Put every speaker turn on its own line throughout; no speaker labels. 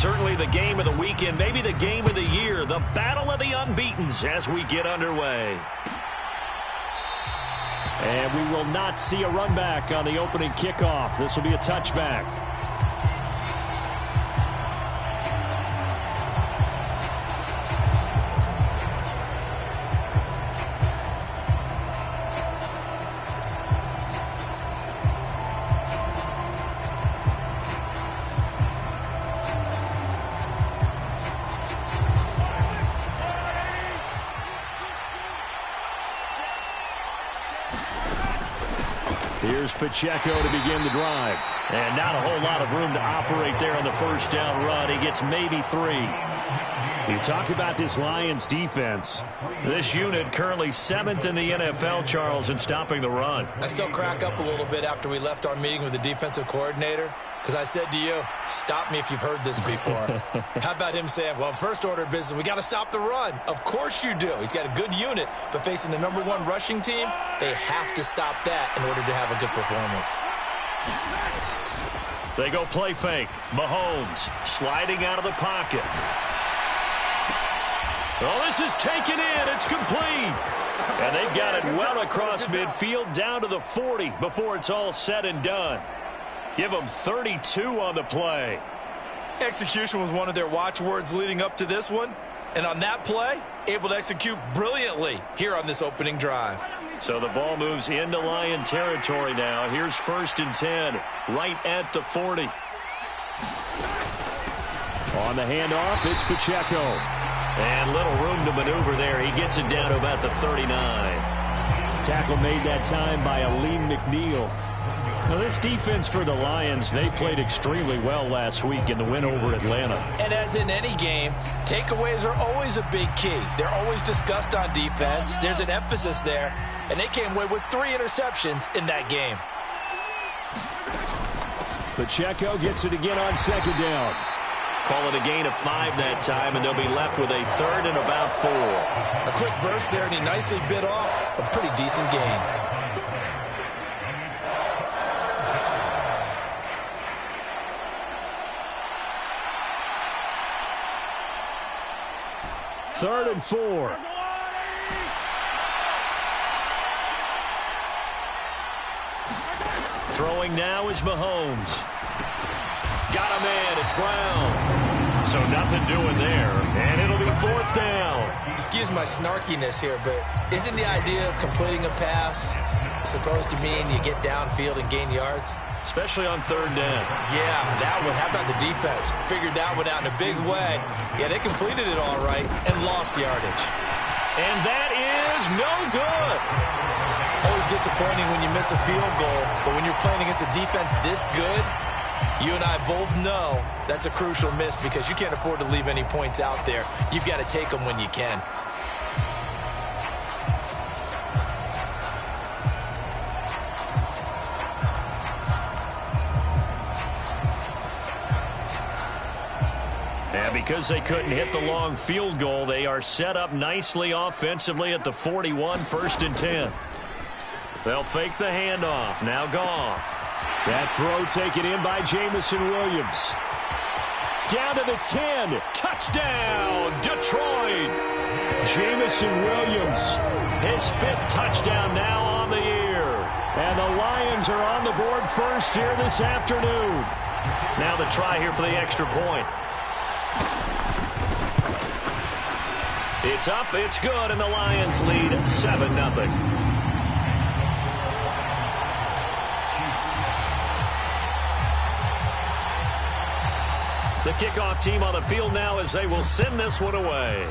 Certainly the game of the weekend, maybe the game of the year, the battle of the unbeatens as we get underway.
And we will not see a run back on the opening kickoff. This will be a touchback. Here's Pacheco to begin the drive.
And not a whole lot of room to operate there on the first down run. He gets maybe 3.
You talk about this Lions defense.
This unit currently 7th in the NFL, Charles, in stopping the run.
I still crack up a little bit after we left our meeting with the defensive coordinator. Because I said to you, stop me if you've heard this before. How about him saying, well, first order of business, we got to stop the run. Of course you do. He's got a good unit, but facing the #1 rushing team, they have to stop that in order to have a good performance.
They go play fake. Mahomes sliding out of the pocket. Oh, this is taken in. It's complete. And they've got it well across midfield down to the 40 before it's all said and done. Give them 32 on the play.
Execution was one of their watchwords leading up to this one. And on that play, able to execute brilliantly here on this opening drive.
So the ball moves into Lion territory now. Here's 1st and 10, right at the 40.
On the handoff, it's Pacheco.
And little room to maneuver there. He gets it down to about the 39.
Tackle made that time by Aleem McNeil. Now, this defense for the Lions, they played extremely well last week in the win over Atlanta.
And as in any game, takeaways are always a big key. They're always discussed on defense. There's an emphasis there, and they came away with 3 interceptions in that game.
Pacheco gets it again on 2nd down.
Call it a gain of 5 that time, and they'll be left with a 3rd and about 4.
A quick burst there, and he nicely bit off a pretty decent gain.
Third and 4.
Throwing now is Mahomes. Got a man. It's Brown. So nothing doing there. And it'll be 4th down.
Excuse my snarkiness here, but isn't the idea of completing a pass supposed to mean you get downfield and gain yards?
Especially on 3rd down.
Yeah, that one. How about the defense? Figured that one out in a big way. Yeah, they completed it all right and lost yardage.
And that is no good.
Always disappointing when you miss a field goal, but when you're playing against a defense this good, you and I both know that's a crucial miss because you can't afford to leave any points out there. You've got to take them when you can.
And because they couldn't hit the long field goal, they are set up nicely offensively at the 41, 1st and 10. They'll fake the handoff. Now Goff.
That throw taken in by Jamison Williams. Down to the 10. Touchdown, Detroit. Jamison Williams.
His 5th touchdown now on the year.
And the Lions are on the board first here this afternoon.
Now the try here for the extra point. It's up, it's good, and the Lions lead 7-0. The kickoff team on the field now as they will send this one away.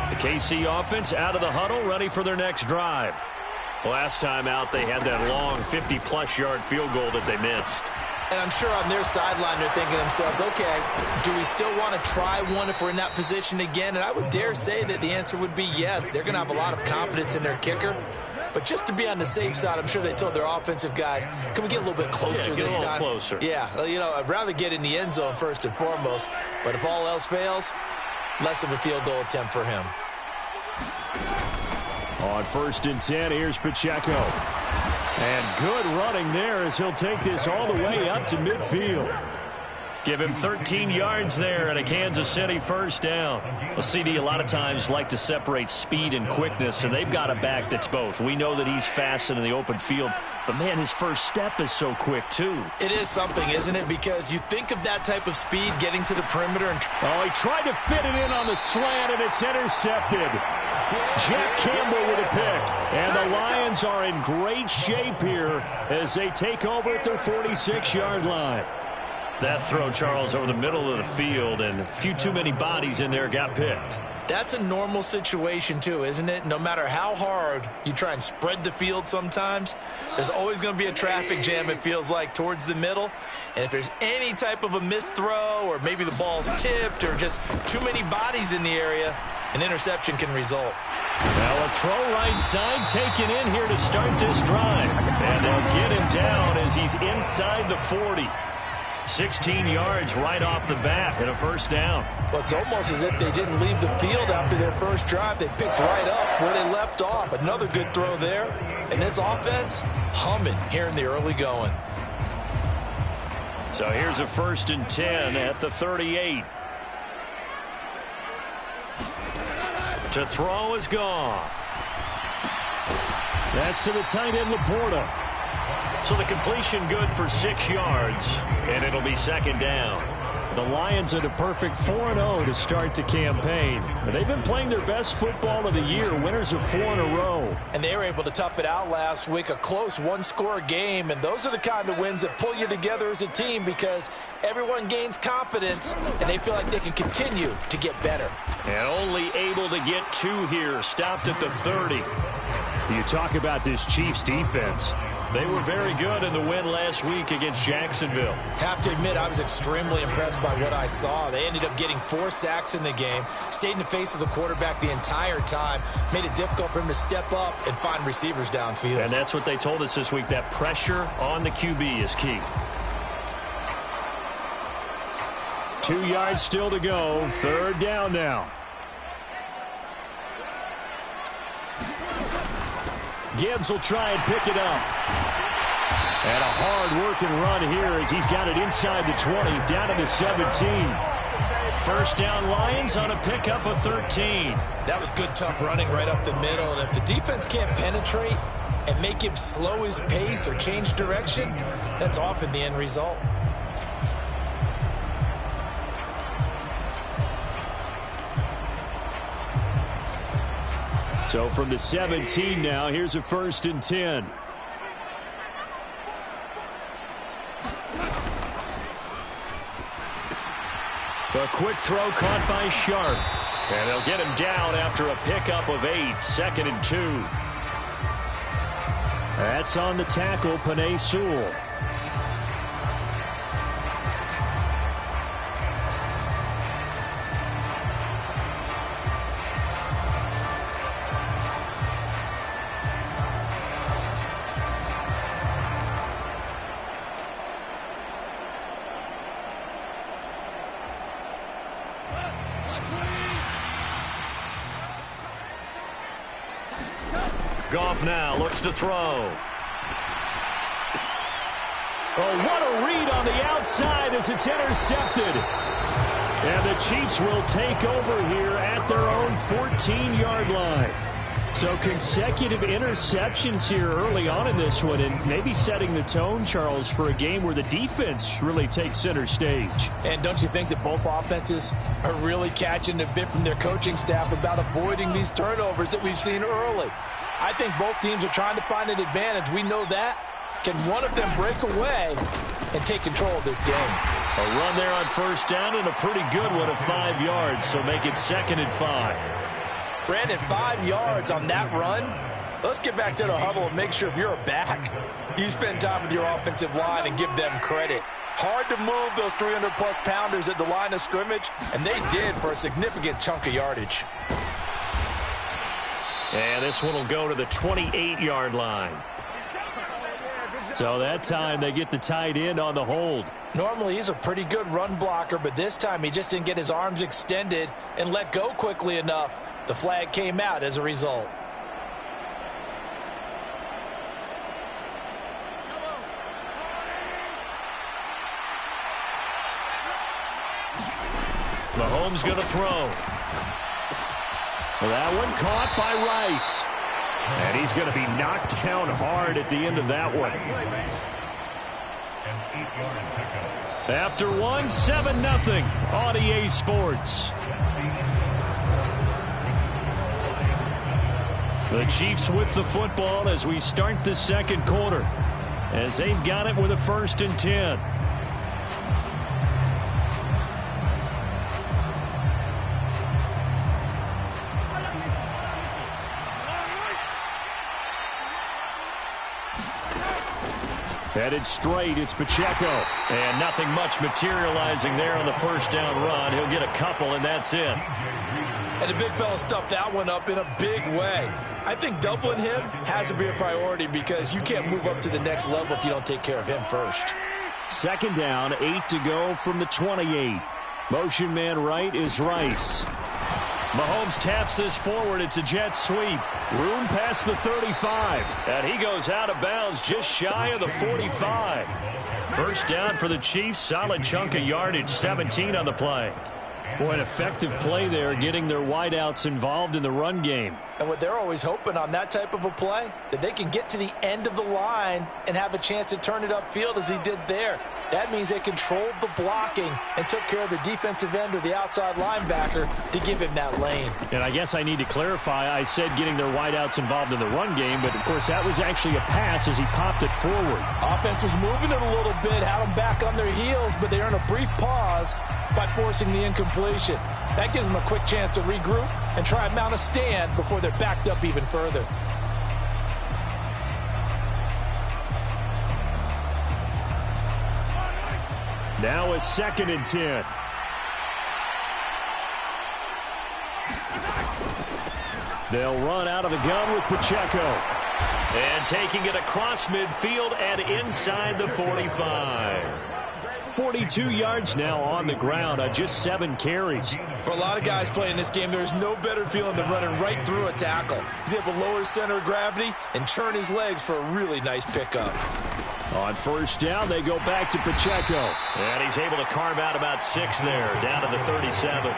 The KC offense out of the huddle, ready for their next drive. Last time out, they had that long 50-plus yard field goal that they missed.
And I'm sure on their sideline they're thinking to themselves, okay, do we still want to try one if we're in that position again? And I would dare say that the answer would be yes. They're going to have a lot of confidence in their kicker. But just to be on the safe side, I'm sure they told their offensive guys, can we get a little bit closer this time?
Closer.
Yeah, you know, I'd rather get in the end zone first and foremost. But if all else fails, less of a field goal attempt for him.
On 1st and 10, here's Pacheco. And good running there as he'll take this all the way up to midfield.
Give him 13 yards there and a Kansas City first down. Well, CD a lot of times like to separate speed and quickness, and they've got a back that's both. We know that he's fast in the open field, but, man, his first step is so quick, too.
It is something, isn't it? Because you think of that type of speed getting to the perimeter. And
he tried to fit it in on the slant, and it's intercepted. Jack Campbell with a pick. And the Lions are in great shape here as they take over at their 46-yard line.
That throw, Charles, over the middle of the field, and a few too many bodies in there got picked.
That's a normal situation, too, isn't it? No matter how hard you try and spread the field sometimes, there's always going to be a traffic jam, it feels like, towards the middle. And if there's any type of a missed throw or maybe the ball's tipped or just too many bodies in the area, an interception can result.
Now a throw right side taken in here to start this drive. And they'll get him down as he's inside the 40. 16 yards right off the bat and a first down.
Well, it's almost as if they didn't leave the field after their first drive. They picked right up where they left off. Another good throw there. And this offense humming here in the early going.
So here's a 1st and 10 at the 38. To throw is Goff.
That's to the tight end, Laporta.
So the completion good for 6 yards, and it'll be second down.
The Lions are the perfect 4-0 to start the campaign. They've been playing their best football of the year, winners of 4 in a row.
And they were able to tough it out last week, a close one-score game. And those are the kind of wins that pull you together as a team because everyone gains confidence, and they feel like they can continue to get better.
And only able to get 2 here, stopped at the 30.
You talk about this Chiefs defense.
They were very good in the win last week against Jacksonville.
Have to admit, I was extremely impressed by what I saw. They ended up getting 4 sacks in the game, stayed in the face of the quarterback the entire time, made it difficult for him to step up and find receivers downfield.
And that's what they told us this week, that pressure on the QB is key.
2 yards still to go. 3rd down now. Gibbs will try and pick it up. And a hard-working run here as he's got it inside the 20, down to the 17.
First down Lions on a pickup of 13.
That was good, tough running right up the middle. And if the defense can't penetrate and make him slow his pace or change direction, that's often the end result.
So from the 17 now, here's a 1st and 10.
A quick throw caught by Sharp. And they'll get him down after a pickup of 8, 2nd and 2.
That's on the tackle, Penei Sewell.
Goff now looks to throw.
Oh, what a read on the outside as it's intercepted. And the Chiefs will take over here at their own 14-yard line. So consecutive interceptions here early on in this one, and maybe setting the tone, Charles, for a game where the defense really takes center stage.
And don't you think that both offenses are really catching a bit from their coaching staff about avoiding these turnovers that we've seen early? I think both teams are trying to find an advantage. We know that. Can one of them break away and take control of this game?
A run there on first down and a pretty good one of 5 yards, so make it 2nd and 5.
Brandon, 5 yards on that run. Let's get back to the huddle and make sure if you're a back, you spend time with your offensive line and give them credit. Hard to move those 300-plus pounders at the line of scrimmage, and they did for a significant chunk of yardage.
And this one will go to the 28-yard line.
So that time they get the tight end on the hold.
Normally he's a pretty good run blocker, but this time he just didn't get his arms extended and let go quickly enough. The flag came out as a result.
Mahomes going to throw.
Well, that one caught by Rice. And he's going to be knocked down hard at the end of that one. After 7-0 on EA Sports. The Chiefs with the football as we start the second quarter, as they've got it with a 1st and 10. Headed straight, it's Pacheco. And nothing much materializing there on the first down run. He'll get a couple, and that's it.
And the big fella stuffed that one up in a big way. I think doubling him has to be a priority because you can't move up to the next level if you don't take care of him first.
2nd down, 8 to go from the 28. Motion man right is Rice.
Mahomes taps this forward. It's a jet sweep.
Room past the 35.
And he goes out of bounds just shy of the 45. First down for the Chiefs. Solid chunk of yardage. 17 on the play.
Boy, an effective play there, getting their wideouts involved in the run game.
And what they're always hoping on that type of a play, that they can get to the end of the line and have a chance to turn it upfield as he did there. That means they controlled the blocking and took care of the defensive end or the outside linebacker to give him that lane.
And I guess I need to clarify, I said getting their wideouts involved in the run game, but of course that was actually a pass as he popped it forward.
Offense was moving it a little bit, had them back on their heels, but they earned a brief pause by forcing the incompletion. That gives them a quick chance to regroup and try and mount a stand before they're backed up even further.
Now a 2nd and 10. They'll run out of the gun with Pacheco.
And taking it across midfield and inside the 45.
42 yards now on the ground on just 7 carries.
For a lot of guys playing this game, there's no better feeling than running right through a tackle. He's able to lower his center of gravity and churn his legs for a really nice pickup.
On first down, they go back to Pacheco.
And he's able to carve out about 6 there, down to the 37.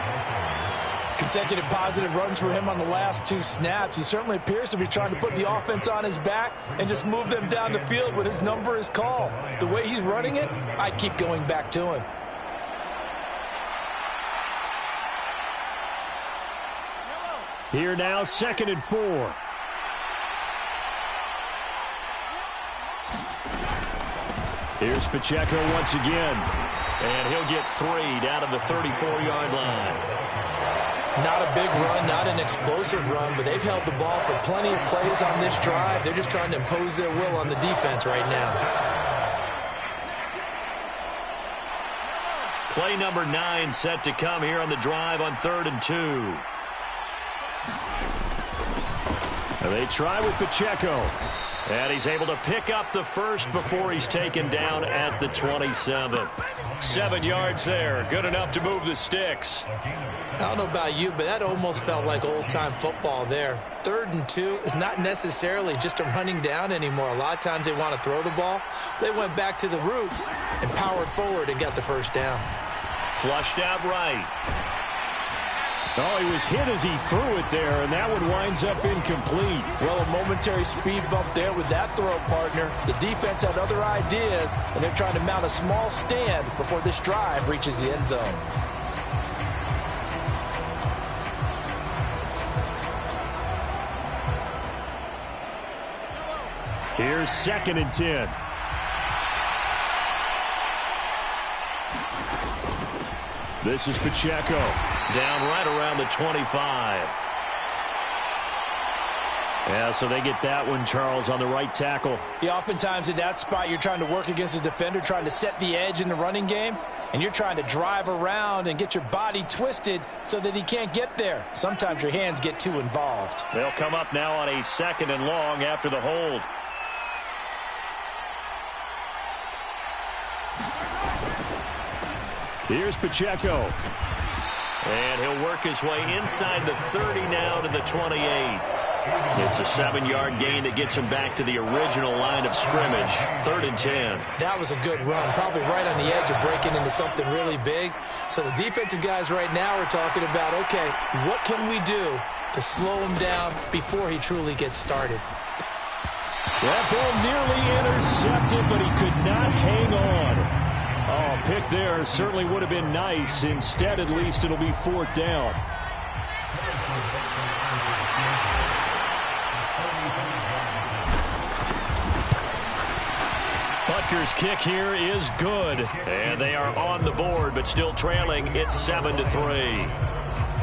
Consecutive positive runs for him on the last 2 snaps. He certainly appears to be trying to put the offense on his back and just move them down the field when his number is called. The way he's running it, I'd keep going back to him.
Here now, 2nd and 4. Here's Pacheco once again.
And he'll get 3 down to the 34-yard line.
Not a big run, not an explosive run, but they've held the ball for plenty of plays on this drive. They're just trying to impose their will on the defense right now.
Play number 9 set to come here on the drive on 3rd and 2.
They try with Pacheco.
And he's able to pick up the first before he's taken down at the 27. 7 yards there. Good enough to move the sticks.
I don't know about you, but that almost felt like old-time football there. 3rd and 2 is not necessarily just a running down anymore. A lot of times they want to throw the ball. They went back to the roots and powered forward and got the first down.
Flushed out right.
Oh, he was hit as he threw it there, and that one winds up incomplete.
Well, a momentary speed bump there with that throw, partner. The defense had other ideas, and they're trying to mount a small stand before this drive reaches the end zone.
Here's 2nd and 10. This is Pacheco.
Down right around the 25.
Yeah, so they get that one, Charles, on the right tackle.
Yeah, oftentimes in that spot, you're trying to work against a defender, trying to set the edge in the running game. and you're trying to drive around and get your body twisted so that he can't get there. Sometimes your hands get too involved.
They'll come up now on a 2nd and long after the hold.
Here's Pacheco.
And he'll work his way inside the 30 now to the 28. It's a 7-yard gain that gets him back to the original line of scrimmage. 3rd and 10.
That was a good run, probably right on the edge of breaking into something really big. So the defensive guys right now are talking about, okay, what can we do to slow him down before he truly gets started?
That ball nearly intercepted, but he could not hang on. Oh, pick there certainly would have been nice. Instead, at least, it'll be 4th down.
Butker's kick here is good. And they are on the board, but still trailing. It's 7-3.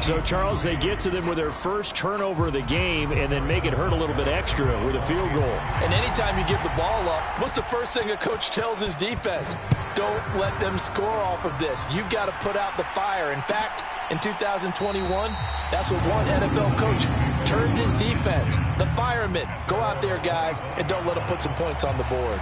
So, Charles, they get to them with their first turnover of the game and then make it hurt a little bit extra with a field goal.
And anytime you give the ball up, what's the first thing a coach tells his defense? Don't let them score off of this. You've got to put out the fire. In fact, in 2021, that's what one NFL coach termed his defense. The firemen. Go out there, guys, and don't let them put some points on the board.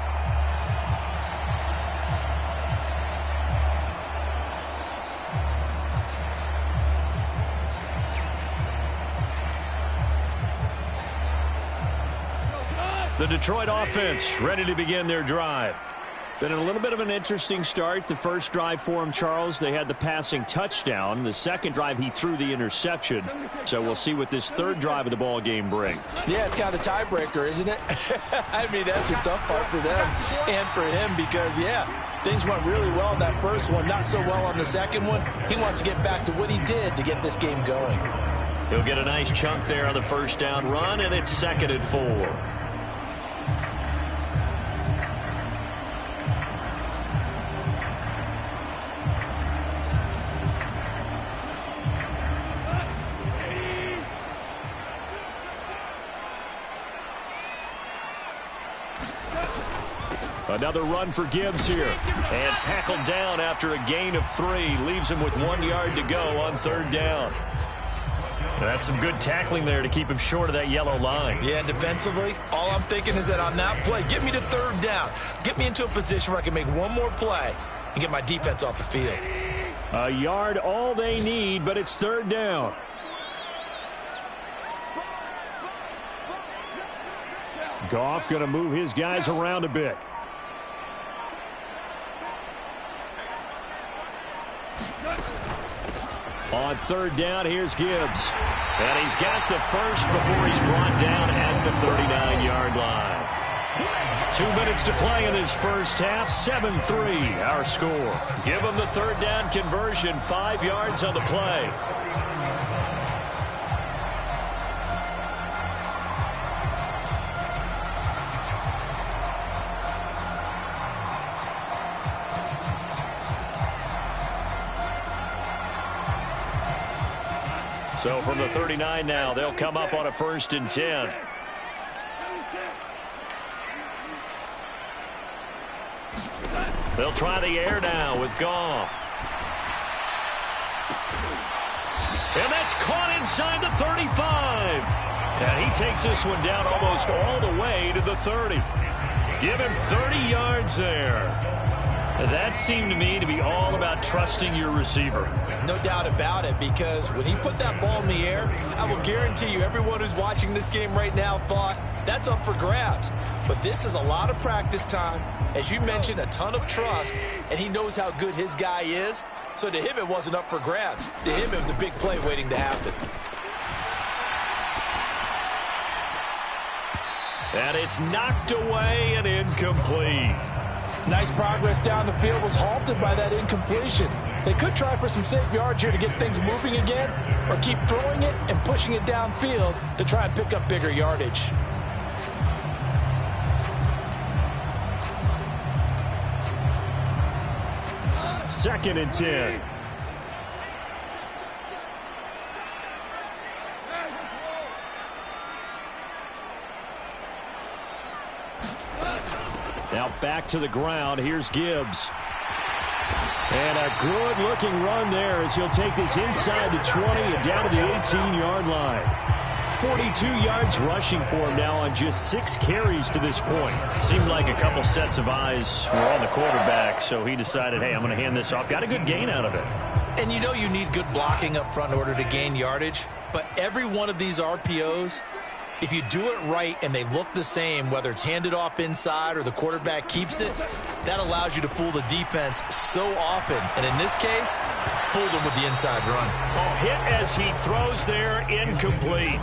The Detroit offense ready to begin their drive. Been a little bit of an interesting start. The first drive for him, Charles, they had the passing touchdown. The second drive, he threw the interception. So we'll see what this third drive of the ball game brings.
Yeah, it's kind of a tiebreaker, isn't it? I mean, that's a tough part for them and for him because, yeah, things went really well in that first one, not so well on the second one. He wants to get back to what he did to get this game going.
He'll get a nice chunk there on the first down run, and it's 2nd and 4.
Another run for Gibbs here.
And tackled down after a gain of 3. Leaves him with 1 yard to go on 3rd down. That's some good tackling there to keep him short of that yellow line.
Yeah, and defensively, all I'm thinking is that on that play, get me to 3rd down. Get me into a position where I can make one more play and get my defense off the field.
A yard all they need, but it's 3rd down. Goff going to move his guys around a bit. On 3rd down, here's Gibbs.
And he's got the first before he's brought down at the 39-yard line. 2 minutes to play in this first half. 7-3, our score. Give him the 3rd down conversion. 5 yards on the play. So from the 39 now, they'll come up on a 1st and 10. They'll try the air now with Goff. And that's caught inside the 35. And he takes this one down almost all the way to the 30. Give him 30 yards there. That seemed to me to be all about trusting your receiver.
No doubt about it, because when he put that ball in the air, I will guarantee you everyone who's watching this game right now thought that's up for grabs. But this is a lot of practice time. As you mentioned, a ton of trust, and he knows how good his guy is. So to him, it wasn't up for grabs. To him, it was a big play waiting to happen.
And it's knocked away and incomplete.
Nice progress down the field was halted by that incompletion. They could try for some safe yards here to get things moving again, or keep throwing it and pushing it downfield to try and pick up bigger yardage.
Second and 10. Now back to the ground. Here's Gibbs. And a good-looking run there as he'll take this inside the 20 and down to the 18-yard line. 42 yards rushing for him now on just 6 carries to this point.
Seemed like a couple sets of eyes were on the quarterback, so he decided, hey, I'm going to hand this off. Got a good gain out of it.
And you know you need good blocking up front in order to gain yardage, but every one of these RPOs, if you do it right and they look the same, whether it's handed off inside or the quarterback keeps it, that allows you to fool the defense so often. And in this case, fooled them with the inside run.
Oh, hit as he throws there, incomplete.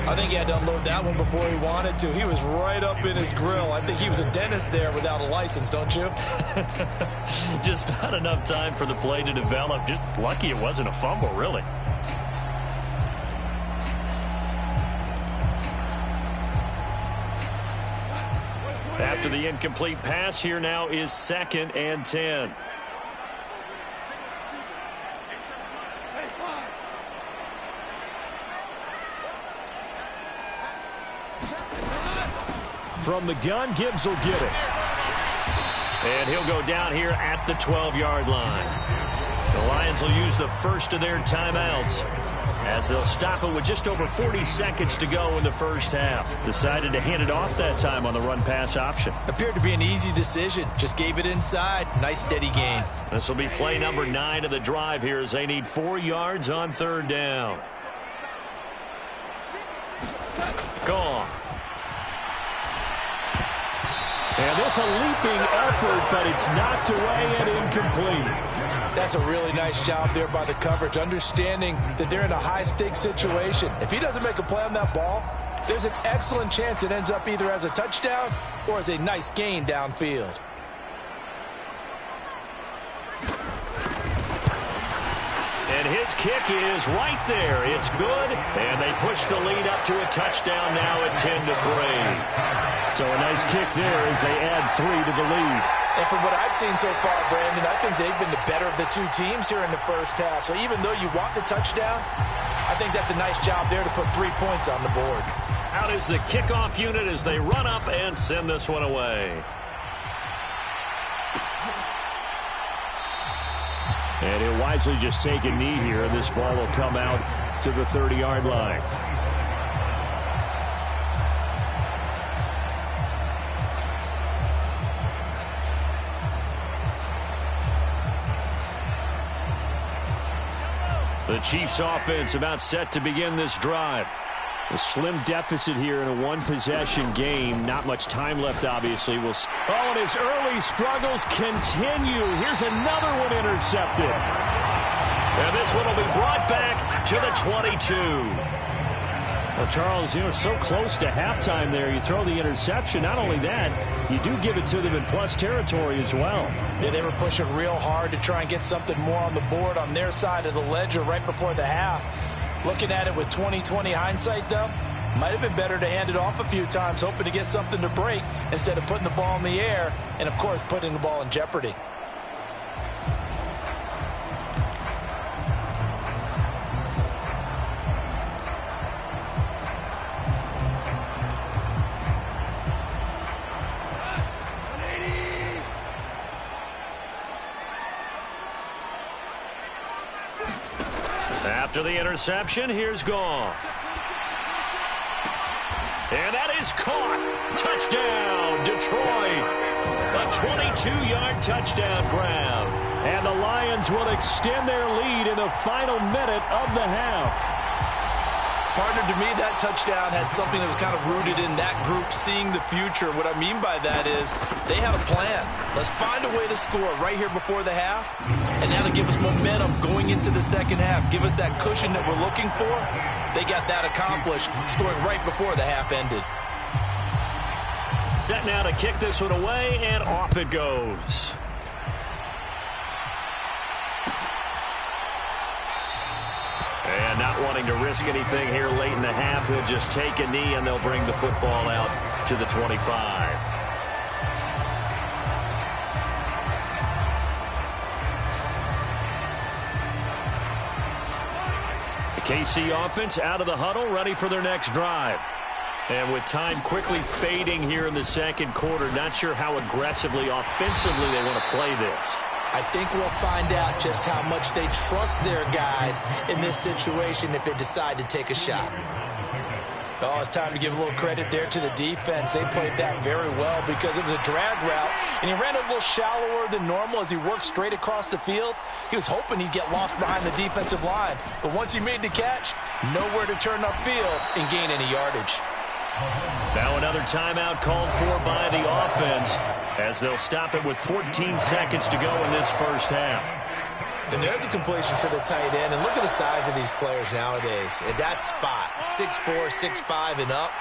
I think he had to unload that one before he wanted to. He was right up in his grill. I think he was a dentist there without a license, don't you?
Just not enough time for the play to develop. Just lucky it wasn't a fumble, really. After the incomplete pass, here now is 2nd and 10.
From the gun, Gibbs will get it.
And he'll go down here at the 12-yard line. The Lions will use the first of their timeouts as they'll stop it with just over 40 seconds to go in the first half. Decided to hand it off that time on the run-pass option.
Appeared to be an easy decision. Just gave it inside. Nice steady gain.
This will be play number 9 of the drive here as they need 4 yards on 3rd down. Gone.
And this a leaping effort, but it's knocked away and incomplete.
That's a really nice job there by the coverage, understanding that they're in a high-stakes situation. If he doesn't make a play on that ball, there's an excellent chance it ends up either as a touchdown or as a nice gain downfield.
And his kick is right there. It's good, and they push the lead up to a touchdown now at 10-3.
So a nice kick there as they add 3 to the lead.
And from what I've seen so far, Brandon, I think they've been the better of the two teams here in the first half. So even though you want the touchdown, I think that's a nice job there to put 3 points on the board.
Out is the kickoff unit as they run up and send this one away.
And he'll wisely just take a knee here. This ball will come out to the 30-yard line. The Chiefs offense about set to begin this drive. A slim deficit here in a one-possession game. Not much time left, obviously. And his early struggles continue. Here's another one intercepted.
And this one will be brought back to the 22.
Well, Charles, you know, so close to halftime there. You throw the interception. Not only that, you do give it to them in plus territory as well.
Yeah, they were pushing real hard to try and get something more on the board on their side of the ledger right before the half. Looking at it with 20/20 hindsight, though, might have been better to hand it off a few times, hoping to get something to break instead of putting the ball in the air and, of course, putting the ball in jeopardy.
After the interception, here's Goff. And that is caught. Touchdown, Detroit. A 22-yard touchdown grab.
And the Lions will extend their lead in the final minute of the half.
Partner, to me, that touchdown had something that was kind of rooted in that group seeing the future. What I mean by that is they had a plan. Let's find a way to score right here before the half, and now to give us momentum going into the second half, give us that cushion that we're looking for. They got that accomplished, scoring right before the half ended.
Set now to kick this one away, and off it goes. And not wanting to risk anything here late in the half, he'll just take a knee, and they'll bring the football out to the 25. The KC offense out of the huddle, ready for their next drive. And with time quickly fading here in the second quarter, not sure how aggressively, offensively they want to play this.
I think we'll find out just how much they trust their guys in this situation if they decide to take a shot. Oh, it's time to give a little credit there to the defense. They played that very well because it was a drag route, and he ran a little shallower than normal as he worked straight across the field. He was hoping he'd get lost behind the defensive line, but once he made the catch, nowhere to turn upfield and gain any yardage.
Now another timeout called for by the offense as they'll stop it with 14 seconds to go in this first half.
And there's a completion to the tight end. And look at the size of these players nowadays. At that spot, 6'4", 6'5", and up.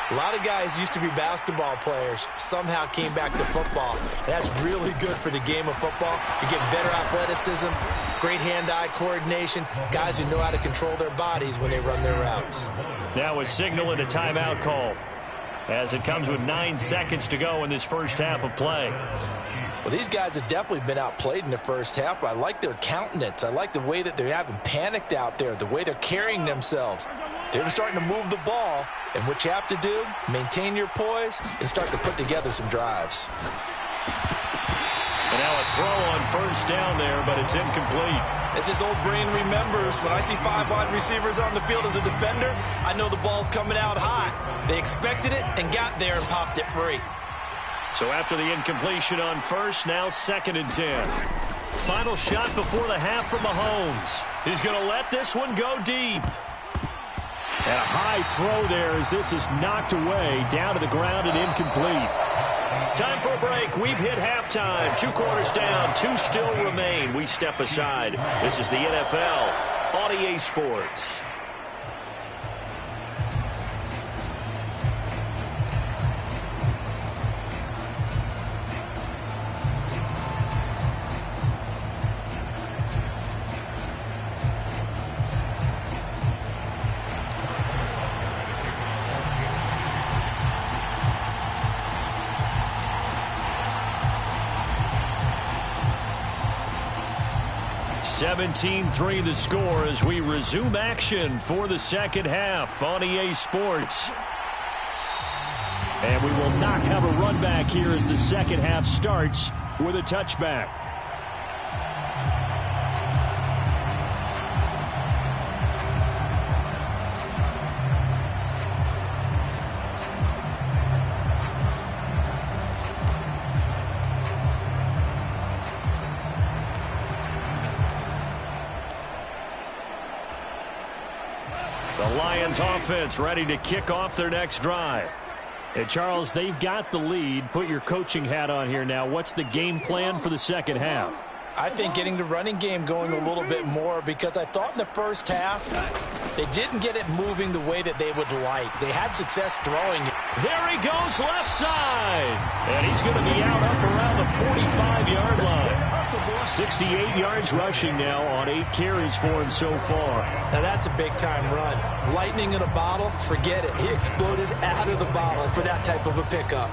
A lot of guys used to be basketball players, somehow came back to football. And that's really good for the game of football. You get better athleticism, great hand-eye coordination, guys who know how to control their bodies when they run their routes.
Now a signal and a timeout call as it comes with 9 seconds to go in this first half of play.
Well, these guys have definitely been outplayed in the first half, but I like their countenance. I like the way that they haven't panicked out there, the way they're carrying themselves. They're starting to move the ball, and what you have to do, maintain your poise and start to put together some drives.
And now a throw on first down there, but it's incomplete.
As this old brain remembers, when I see 5 wide receivers on the field as a defender, I know the ball's coming out hot. They expected it and got there and popped it free.
So after the incompletion on first, now 2nd and 10. Final shot before the half from Mahomes. He's going to let this one go deep.
And a high throw there as this is knocked away, down to the ground and incomplete.
Time for a break. We've hit halftime. 2 quarters down, 2 still remain. We step aside. This is the NFL on EA Sports. (17-3) the score as we resume action for the second half on EA Sports.
And we will not have a run back here as the second half starts with a touchback.
The Lions offense ready to kick off their next drive.
And Charles, they've got the lead. Put your coaching hat on here now. What's the game plan for the second half?
I think getting the running game going a little bit more because I thought in the first half they didn't get it moving the way that they would like. They had success throwing it.
There he goes left side. And he's going to be out up around the 45-yard line.
68 yards rushing now on 8 carries for him so far.
Now that's a big-time run. Lightning in a bottle, forget it. He exploded out of the bottle for that type of a pickup.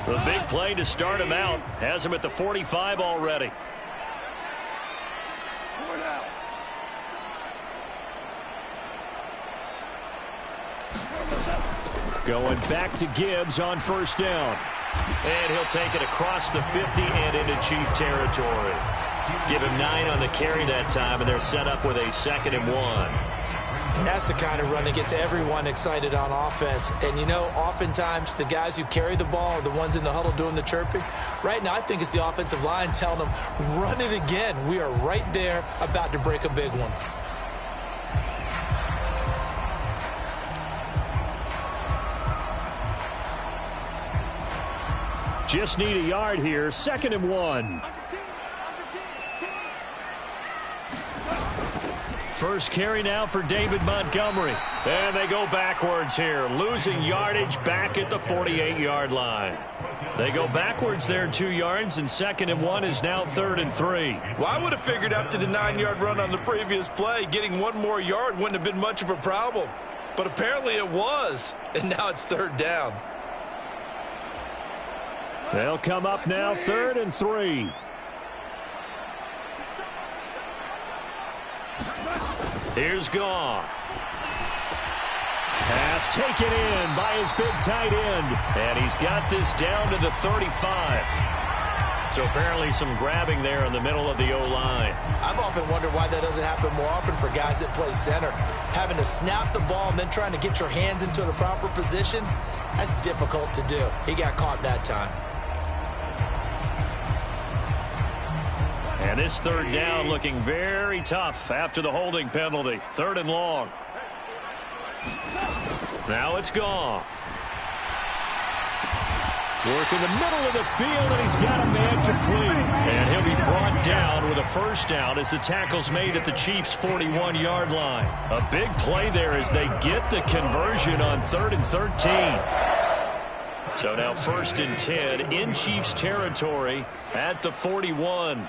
The big play to start him out has him at the 45 already.
Going back to Gibbs on first down.
And he'll take it across the 50 and into Chief territory. Give him 9 on the carry that time, and they're set up with a 2nd and 1.
And that's the kind of run that gets everyone excited on offense. And, you know, oftentimes the guys who carry the ball are the ones in the huddle doing the chirping. Right now, I think it's the offensive line telling them, run it again. We are right there about to break a big one.
Just need a yard here. 2nd and 1.
First carry now for David Montgomery. And they go backwards here, losing yardage back at the 48-yard line. They go backwards there 2 yards, and 2nd and 1 is now 3rd and 3.
Well, I would have figured after the 9-yard run on the previous play, getting 1 more yard wouldn't have been much of a problem. But apparently it was, and now it's 3rd down.
They'll come up now 3rd and 3. Here's Goff. Pass taken in by his big tight end.
And he's got this down to the 35. So apparently some grabbing there in the middle of the O-line.
I've often wondered why that doesn't happen more often for guys that play center. Having to snap the ball and then trying to get your hands into the proper position, that's difficult to do. He got caught that time.
And this third down looking very tough after the holding penalty. 3rd and long. Now it's Goff.
Work in the middle of the field, and he's got a man complete.
And he'll be brought down with a first down as the tackle's made at the Chiefs' 41-yard line. A big play there as they get the conversion on 3rd and 13. So now 1st and 10 in Chiefs territory at the 41.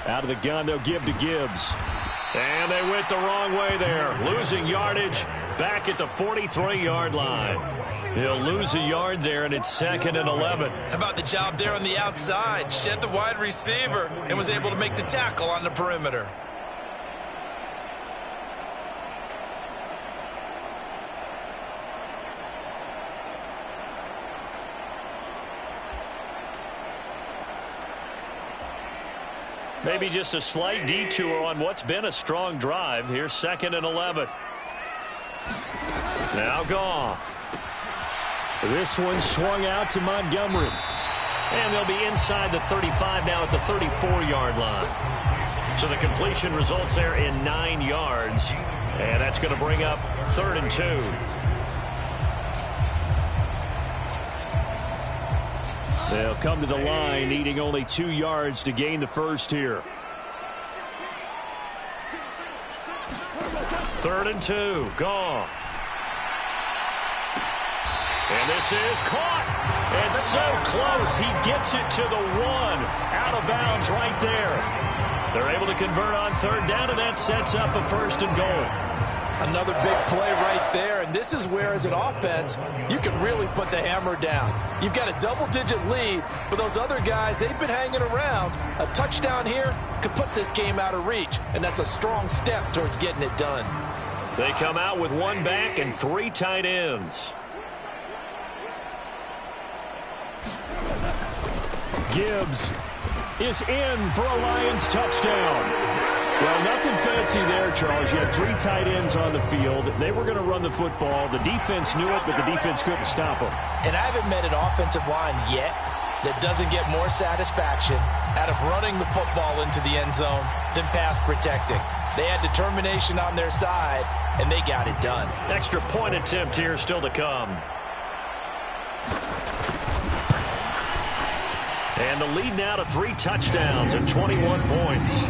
Out of the gun, they'll give to Gibbs.
And they went the wrong way there. Losing yardage back at the 43-yard line. He'll lose a yard there, and it's 2nd and 11.
How about the job there on the outside? Shed the wide receiver and was able to make the tackle on the perimeter.
Maybe just a slight detour on what's been a strong drive. Here's 2nd and 11. Now Goff.
This one swung out to Montgomery.
And they'll be inside the 35 now at the 34-yard line. So the completion results there in 9 yards. And that's going to bring up 3rd and 2.
They'll come to the line, needing only 2 yards to gain the first here.
3rd and 2. Goff. And this is caught. And so close. He gets it to the 1. Out of bounds right there. They're able to convert on 3rd down, and that sets up a 1st and goal.
Another big play right there, and this is where, as an offense, you can really put the hammer down. You've got a double-digit lead, but those other guys, they've been hanging around. A touchdown here could put this game out of reach, and that's a strong step towards getting it done.
They come out with 1 back and 3 tight ends.
Gibbs is in for a Lions touchdown. Well, nothing fancy there, Charles. You had 3 tight ends on the field. They were going to run the football. The defense knew it, but the defense couldn't stop them.
And I haven't met an offensive line yet that doesn't get more satisfaction out of running the football into the end zone than pass protecting. They had determination on their side, and they got it done.
Extra point attempt here still to come. And the lead now to 3 touchdowns and 21 points.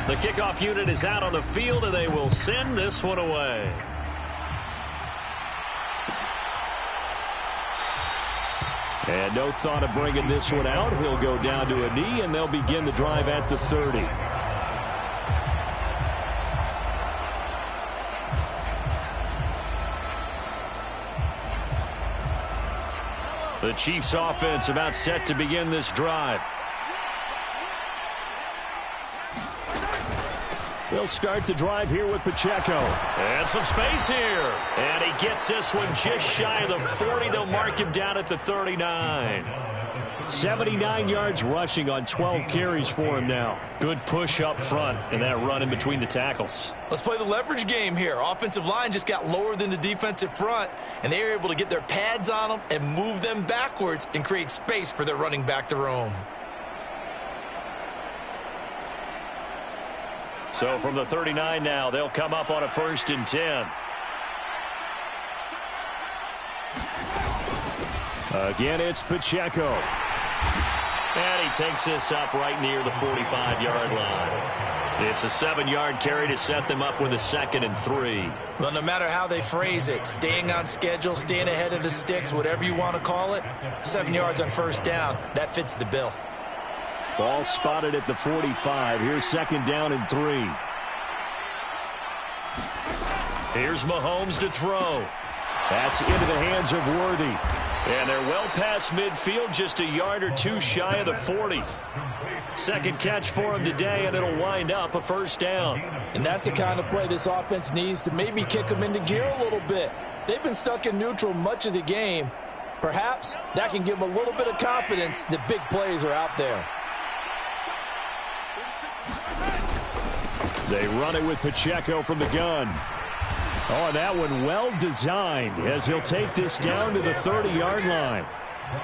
The kickoff unit is out on the field, and they will send this one away.
And no thought of bringing this one out. He'll go down to a knee, and they'll begin the drive at the 30.
The Chiefs offense about set to begin this drive.
They'll start the drive here with Pacheco.
And some space here. And he gets this one just shy of the 40. They'll mark him down at the 39.
79 yards rushing on 12 carries for him now.
Good push up front and that run in between the tackles.
Let's play the leverage game here. Offensive line just got lower than the defensive front, and they were able to get their pads on them and move them backwards and create space for their running back to roam.
So from the 39 now, they'll come up on a 1st and 10.
Again, it's Pacheco.
And he takes this up right near the 45-yard line. It's a 7-yard carry to set them up with a 2nd and 3.
Well, no matter how they phrase it, staying on schedule, staying ahead of the sticks, whatever you want to call it, 7 yards on first down, that fits the bill.
Ball spotted at the 45. Here's 2nd down and 3.
Here's Mahomes to throw.
That's into the hands of Worthy.
And they're well past midfield, just a yard or two shy of the 40. Second catch for him today, and it'll wind up a first down.
And that's the kind of play this offense needs to maybe kick them into gear a little bit. They've been stuck in neutral much of the game. Perhaps that can give them a little bit of confidence that big plays are out there.
They run it with Pacheco from the gun. Oh, and that one well designed as he'll take this down to the 30-yard line.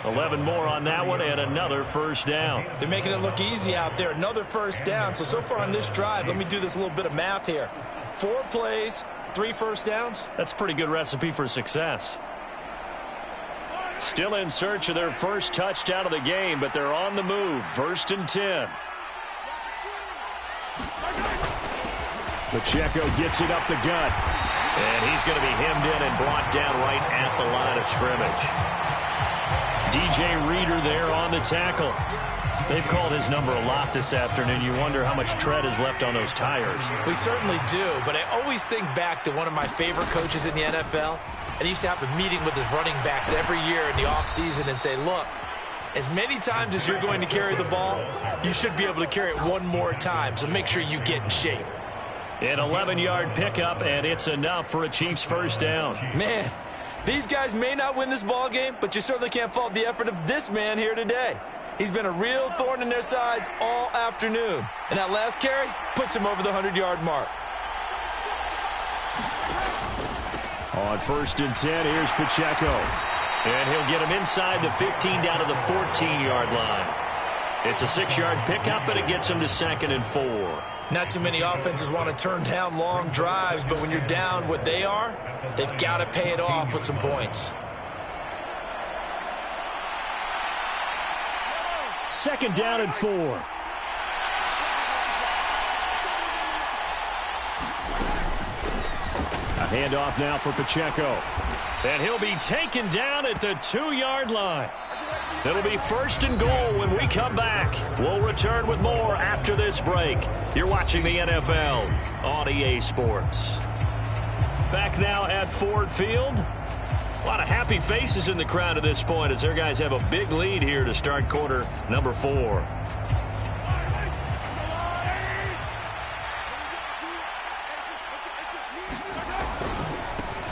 11 more on that one and another first down.
They're making it look easy out there. Another first down. So far on this drive, let me do this little bit of math here. 4 plays, 3 first downs.
That's a pretty good recipe for success. Still in search of their first touchdown of the game, but they're on the move. 1st and 10.
Pacheco gets it up the gut.
And he's going to be hemmed in and brought down right at the line of scrimmage. DJ Reader there on the tackle. They've called his number a lot this afternoon. You wonder how much tread is left on those tires.
We certainly do, but I always think back to one of my favorite coaches in the NFL. And he used to have a meeting with his running backs every year in the offseason and say, look, as many times as you're going to carry the ball, you should be able to carry it one more time, so make sure you get in shape.
An 11-yard pickup, and it's enough for a Chiefs first down.
Man, these guys may not win this ball game, but you certainly can't fault the effort of this man here today. He's been a real thorn in their sides all afternoon. And that last carry puts him over the 100-yard mark.
On 1st and 10, here's Pacheco.
And he'll get him inside the 15 down to the 14-yard line. It's a 6-yard pickup, but it gets him to 2nd and 4.
Not too many offenses want to turn down long drives, but when you're down what they are, they've got to pay it off with some points.
2nd down and 4. A handoff now for Pacheco.
And he'll be taken down at the 2-yard line. It'll be 1st and goal when we come back. We'll return with more after this break. You're watching the NFL on EA Sports. Back now at Ford Field. A lot of happy faces in the crowd at this point as their guys have a big lead here to start quarter number 4.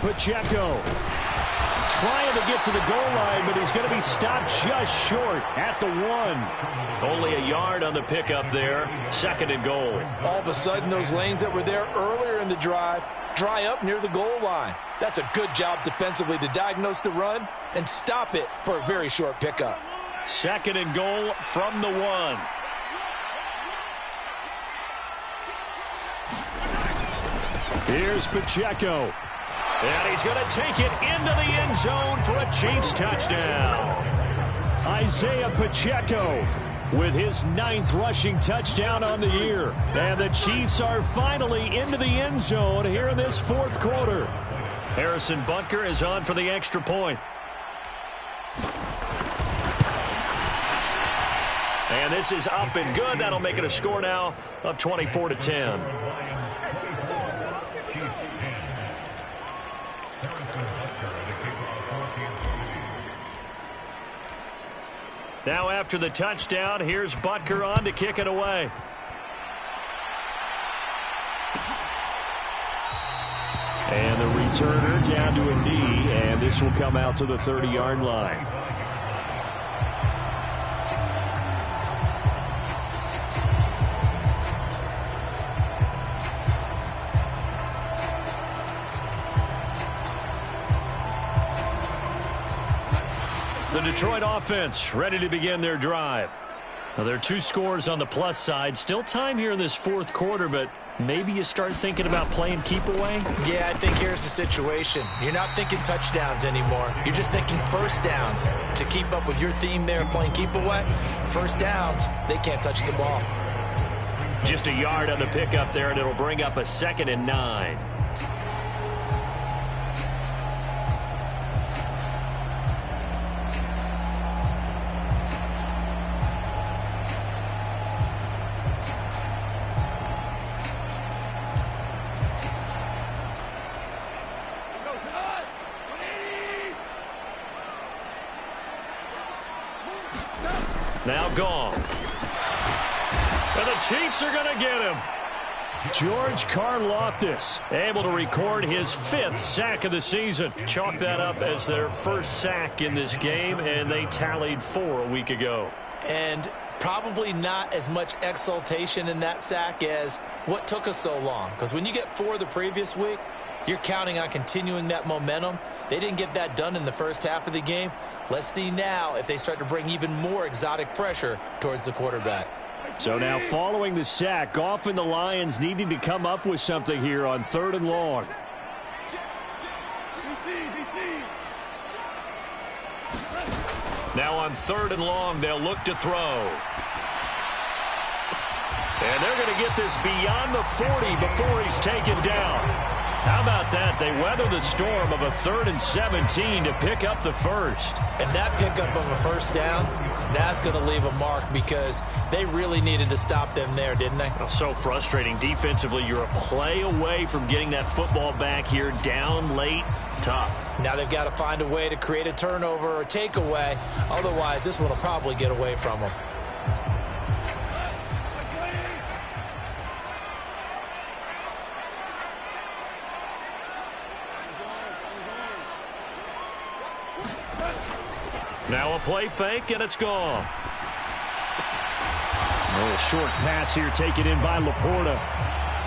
Pacheco trying to get to the goal line, but he's going to be stopped just short at the 1.
Only a yard on the pickup there. 2nd and goal.
All of a sudden, those lanes that were there earlier in the drive dry up near the goal line. That's a good job defensively to diagnose the run and stop it for a very short pickup.
2nd and goal from the 1.
Here's Pacheco.
And he's going to take it into the end zone for a Chiefs touchdown.
Isaiah Pacheco with his 9th rushing touchdown on the year. And the Chiefs are finally into the end zone here in this 4th quarter.
Harrison Butker is on for the extra point. And this is up and good. That'll make it a score now of 24-10. Now after the touchdown, here's Butker on to kick it away.
And the returner down to a knee, and this will come out to the 30-yard line.
The Detroit offense ready to begin their drive. Well, there are 2 scores on the plus side. Still time here in this fourth quarter, but maybe you start thinking about playing keep away?
Yeah, I think here's the situation. You're not thinking touchdowns anymore. You're just thinking first downs. To keep up with your theme there playing keep away, first downs, they can't touch the ball.
Just a yard on the pickup there, and it'll bring up a 2nd and 9. Now gone. And the Chiefs are going to get him.
George Karlaftis
able to record his 5th sack of the season. Chalk that up as their first sack in this game, and they tallied 4 a week ago.
And probably not as much exultation in that sack as what took us so long. Because when you get 4 the previous week, you're counting on continuing that momentum. They didn't get that done in the first half of the game. Let's see now if they start to bring even more exotic pressure towards the quarterback.
So now following the sack, Goff and the Lions needing to come up with something here on 3rd and long.
Now on 3rd and long, they'll look to throw. And they're going to get this beyond the 40 before he's taken down. How about that? They weather the storm of a 3rd and 17 to pick up the first.
And that pickup of a first down, that's going to leave a mark because they really needed to stop them there, didn't they?
Oh, so frustrating. Defensively, you're a play away from getting that football back here down late. Tough.
Now they've got to find a way to create a turnover or takeaway. Otherwise, this one will probably get away from them.
Now a play fake, and it's gone.
A little short pass here taken in by Laporta.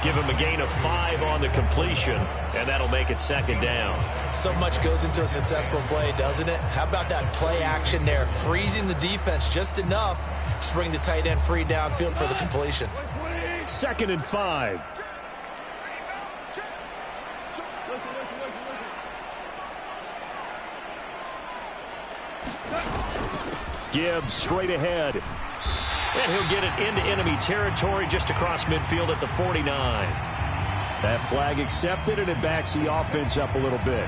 Give him a gain of 5 on the completion, and that'll make it 2nd down.
So much goes into a successful play, doesn't it? How about that play action there, freezing the defense just enough to bring the tight end free downfield for the completion.
2nd and 5. Gibbs straight ahead.
And he'll get it into enemy territory just across midfield at the 49.
That flag accepted, and it backs the offense up a little bit.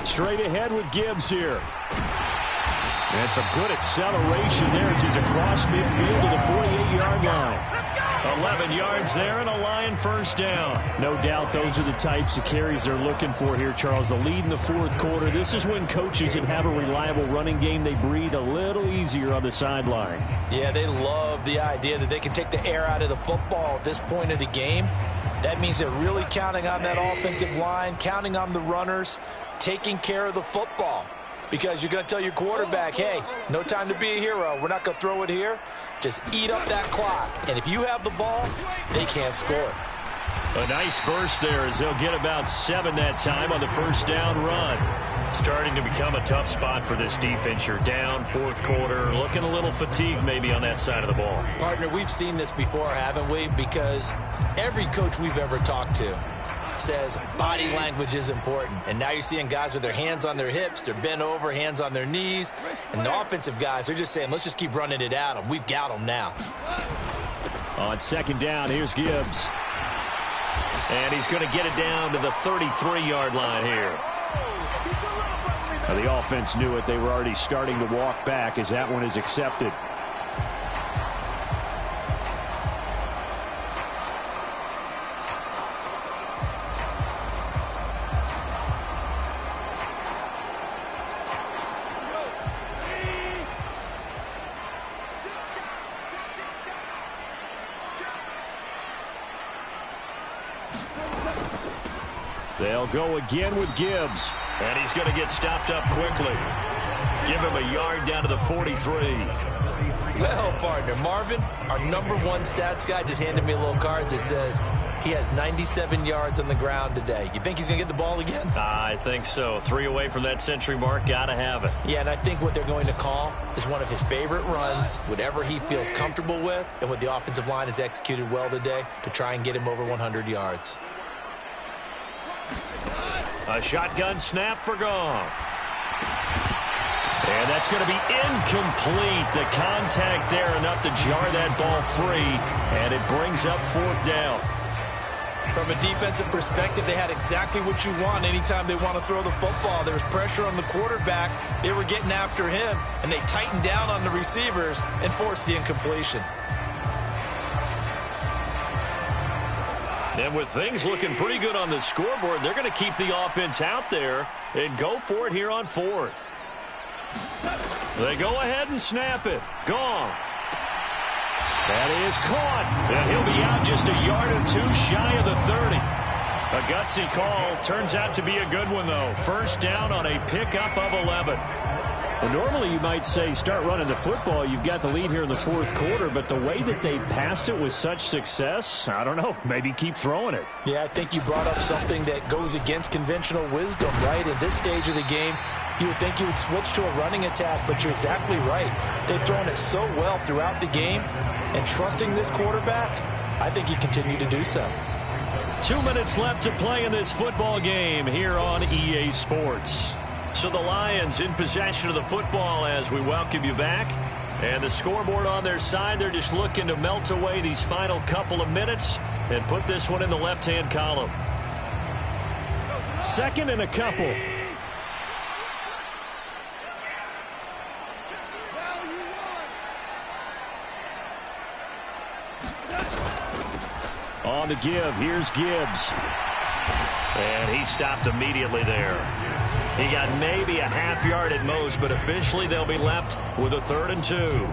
Straight ahead with Gibbs here. And some good acceleration there as he's across midfield to the 48-yard line.
11 yards there and a Lion first down.
No doubt those are the types of carries they're looking for here, Charles. The lead in the fourth quarter. This is when coaches that have a reliable running game, they breathe a little easier on the sideline.
Yeah, they love the idea that they can take the air out of the football at this point of the game. That means they're really counting on that offensive line, counting on the runners, taking care of the football. Because you're going to tell your quarterback, hey, no time to be a hero. We're not going to throw it here. Just eat up that clock. And if you have the ball, they can't score.
A nice burst there as they'll get about 7 that time on the first down run. Starting to become a tough spot for this defense. You're down, fourth quarter, looking a little fatigued maybe on that side of the ball.
Partner, we've seen this before, haven't we? Because every coach we've ever talked to says body language is important. And now you're seeing guys with their hands on their hips, they're bent over, hands on their knees. And the offensive guys, they're just saying, let's just keep running it at them. We've got them now.
On second down, here's Gibbs.
And he's going to get it down to the 33-yard line here.
Now, the offense knew it. They were already starting to walk back as that one is accepted. They'll go again with Gibbs.
And he's going to get stopped up quickly. Give him a yard down to the 43.
Well, partner, Marvin, our #1 stats guy, just handed me a little card that says he has 97 yards on the ground today. You think he's going to get the ball again?
I think so. 3 away from that century mark. Got to have it.
Yeah, and I think what they're going to call is one of his favorite runs, whatever he feels comfortable with, and what the offensive line has executed well today to try and get him over 100 yards.
A shotgun snap for Goff. And that's going to be incomplete. The contact there enough to jar that ball free, and it brings up 4th down.
From a defensive perspective, they had exactly what you want anytime they want to throw the football. There was pressure on the quarterback. They were getting after him, and they tightened down on the receivers and forced the incompletion.
And with things looking pretty good on the scoreboard, they're going to keep the offense out there and go for it here on 4th. They go ahead and snap it. Goff. That is caught. And he'll be out just a yard or 2 shy of the 30. A gutsy call. Turns out to be a good one, though. 1st down on a pickup of 11.
Well, normally you might say start running the football. You've got the lead here in the 4th quarter, but the way that they've passed it with such success, I don't know, maybe keep throwing it.
Yeah, I think you brought up something that goes against conventional wisdom, right? At this stage of the game, you would think you would switch to a running attack, but you're exactly right. They've thrown it so well throughout the game, and trusting this quarterback, I think you continue to do so.
2 minutes left to play in this football game here on EA Sports. So the Lions in possession of the football as we welcome you back. And the scoreboard on their side, they're just looking to melt away these final couple of minutes and put this one in the left-hand column.
2nd and a couple. On the give, here's Gibbs.
And he stopped immediately there. He got maybe a half yard at most, but officially they'll be left with a 3rd and 2.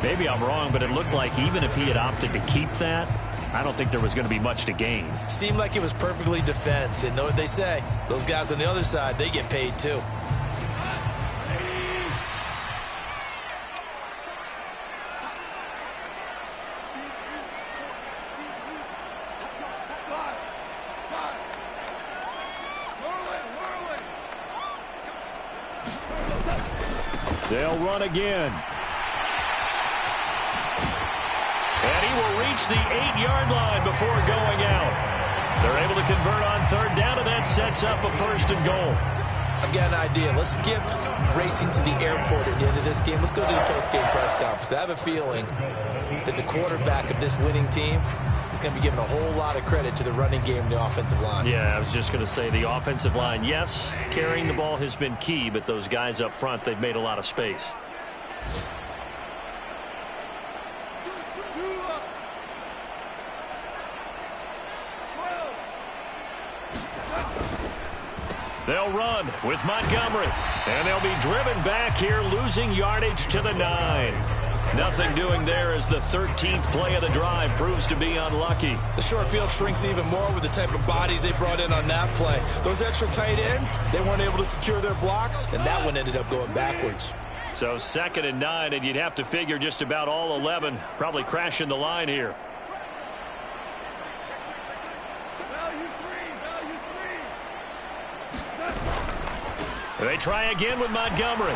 Maybe I'm wrong, but it looked like even if he had opted to keep that, I don't think there was going to be much to gain.
Seemed like it was perfectly defense. And know what they say, those guys on the other side, they get paid too.
They'll run again.
And he will reach the 8-yard line before going out. They're able to convert on 3rd down, and that sets up a 1st and goal.
I've got an idea. Let's skip racing to the airport at the end of this game. Let's go to the post-game press conference. I have a feeling that the quarterback of this winning team is going to be given a whole lot of credit to the running game and the offensive line.
Yeah, I was just going to say the offensive line, yes, carrying the ball has been key, but those guys up front, they've made a lot of space. They'll run with Montgomery, and they'll be driven back here, losing yardage to the 9. Nothing doing there as the 13th play of the drive proves to be unlucky.
The short field shrinks even more with the type of bodies they brought in on that play. Those extra tight ends, they weren't able to secure their blocks, and that one ended up going backwards.
So 2nd and 9, and you'd have to figure just about all 11 probably crashing the line here. They try again with Montgomery.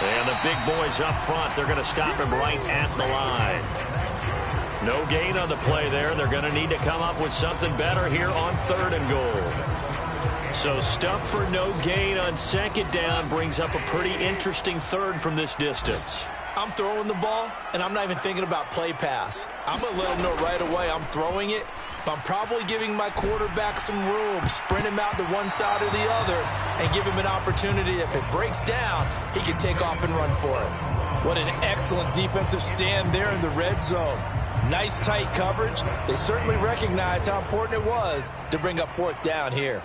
And the big boys up front, they're going to stop him right at the line. No gain on the play there. They're going to need to come up with something better here on 3rd and goal. So stuff for no gain on 2nd down brings up a pretty interesting 3rd from this distance.
I'm throwing the ball, and I'm not even thinking about play pass. I'm going to let them know right away I'm throwing it, but I'm probably giving my quarterback some room, sprint him out to one side or the other, and give him an opportunity. If it breaks down, he can take off and run for it. What an excellent defensive stand there in the red zone. Nice tight coverage. They certainly recognized how important it was to bring up 4th down here.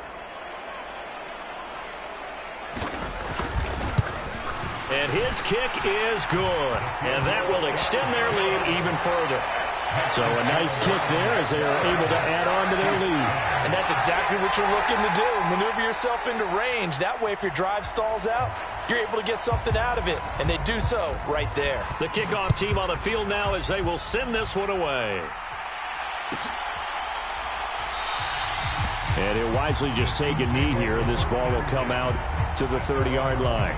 And his kick is good. And that will extend their lead even further.
So a nice kick there as they are able to add on to their lead.
And that's exactly what you're looking to do. Maneuver yourself into range. That way, if your drive stalls out, you're able to get something out of it. And they do so right there.
The kickoff team on the field now as they will send this one away.
And he'll wisely just take a knee here, and this ball will come out to the 30-yard line.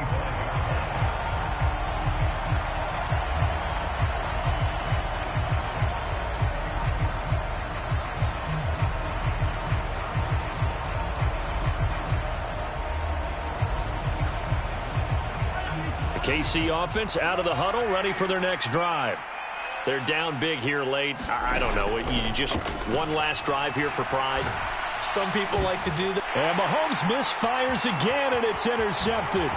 KC offense out of the huddle, ready for their next drive. They're down big here late. I don't know. You just one last drive here for pride.
Some people like to do that.
And Mahomes misfires again, and it's intercepted.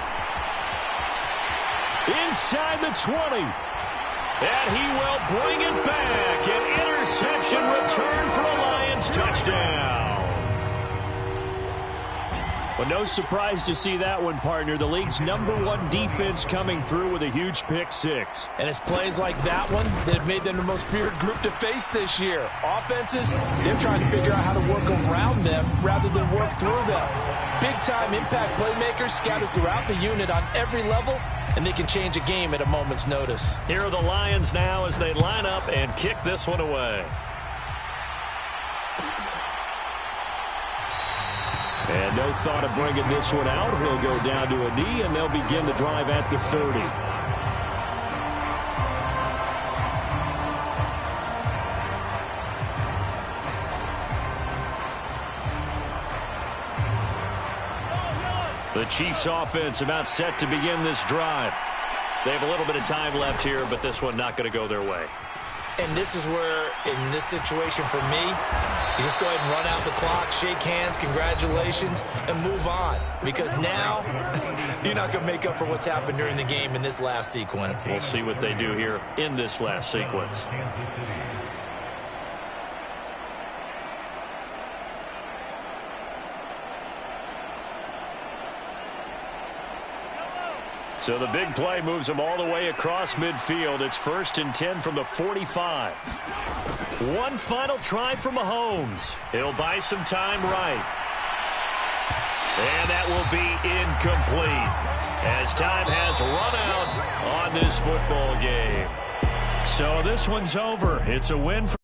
Inside the 20.
And he will bring it back. An interception return for a Lions touchdown.
Well, no surprise to see that one, partner. The league's #1 defense coming through with a huge pick-6.
And it's plays like that one that have made them the most feared group to face this year. Offenses, they're trying to figure out how to work around them rather than work through them. Big-time impact playmakers scattered throughout the unit on every level, and they can change a game at a moment's notice.
Here are the Lions now as they line up and kick this one away.
And no thought of bringing this one out. He'll go down to a knee, and they'll begin the drive at the 30.
The Chiefs offense about set to begin this drive. They have a little bit of time left here, but this one not going to go their way.
And this is where, in this situation for me, you just go ahead and run out the clock, shake hands, congratulations, and move on. Because now, you're not going to make up for what's happened during the game in this last sequence.
We'll see what they do here in this last sequence. So the big play moves them all the way across midfield. It's 1st and 10 from the 45. One final try for Mahomes. He'll buy some time right. And that will be incomplete as time has run out on this football game. So this one's over. It's a win for